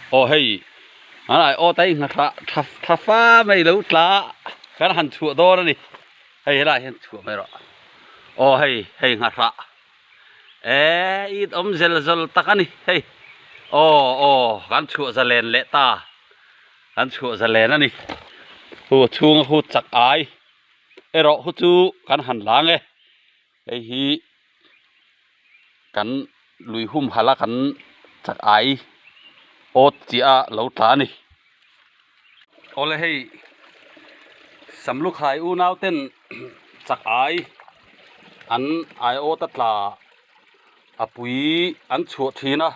ô hey anh lại ô tay ngặt thà pha mày lâu lá cái hắn chua đó đi hey lại hắn chua mày rồi ô hey hey ngặt ít zel zel tắc anh hey ô hắn chua ra lên lệ ta hắn chua ra lên anh đi hu chung hu chặt ai rồi hu chu hắn hẳn láng ấy hey hi hắn lùi hum hala hắn chặt ai ốt chia lâu ta nè ô lê hey sắm lúc hai u nào tên chặt ai anh ai ô tất là apui anh chuột thi na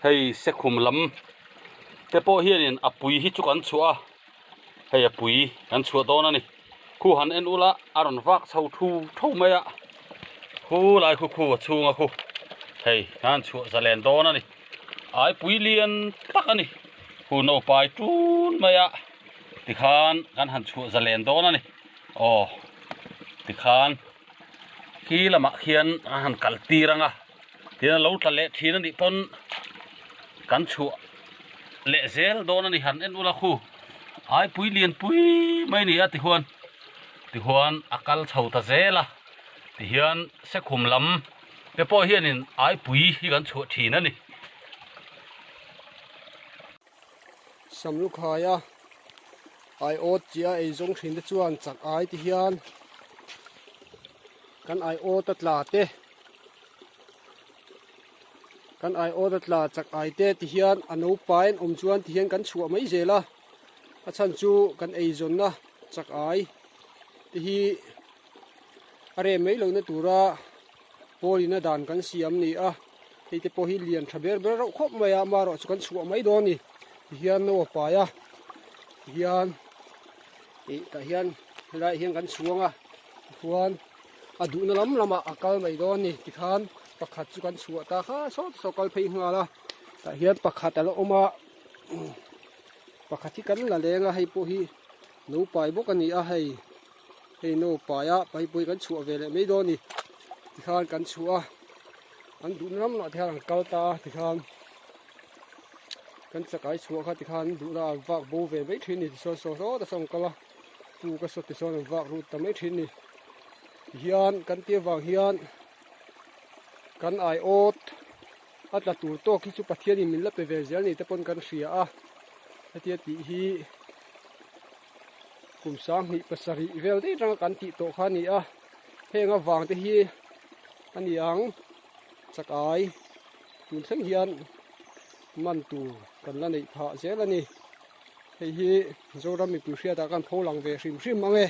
hey sẽ khum lắm thế po hiền apui hi chuk anh chua hey apui anh chua đó nè khu hắn en ula aron vak sâu thu thâu mày ạ khu lại khu chung à khu hey anh chua ra lên đó nè ai pui liền tắc anh nè khu nô pai trun mày ạ thì khan hắn chua ra lên đó nè oh thì khan khi là mặc khiên hắn cල් ti răng à thì nó lâu lệ thì nó đi pon cắn chua lệ zel đó nó hắn en ula khu ai pui liền pui mấy nè thì huan akal chầu ta zela thì hiền sẽ khum lắm cái po hiền in ai pui hi cắn chua thì nó nè sắm lúc hai à ai ốt chia ai giống thìn chuan chặt ai thì hiền kan ai ốt tất là te kan ai ốt tất là chặt ai te thì hiền anh ấu pain chuan thì hiền kan chua mấy giờ la à chan chu kan ai zon na chặt ai thì hi are mấy lâu nữa tura poli na dan kan siam ni à thì te po hi liền thaber ber ro khop mai à mà ro chu kan chua mấy đó ni thì hiền no pa ya hiền thì cả hiền lại hiền kan chuang à huan à đủ nó lắm mà akal mấy đó ni thì khan pakhat chu kan chua ta kha so kal phei nga la ta hian pakhat ala oma pakhat hi kan la lenga hei po hi no pai bok ani a hei no pai a pai pui kan chua ve le mấy đó ni thì khan kan chua an đủ lắm lo theo kal ta thì khan kan chakai chua kha thì khan đủ la vak bo ve mấy thin ni so ta som kala tu ka so ti so vak ru ta mấy thin ni hian kan tia wang hian kan ai ot atla tur to ki chu pathian in min la pe vel zel ni te pon kan hria a atia ti hi kum sang ni pasari vel te rang kan ti to kha ni a henga wang te hi ani ang chakai tun thang hian man tu kan la nei pha zel ani hei hi zoram mi pu hria ta kan pholang ve hrim hrim ange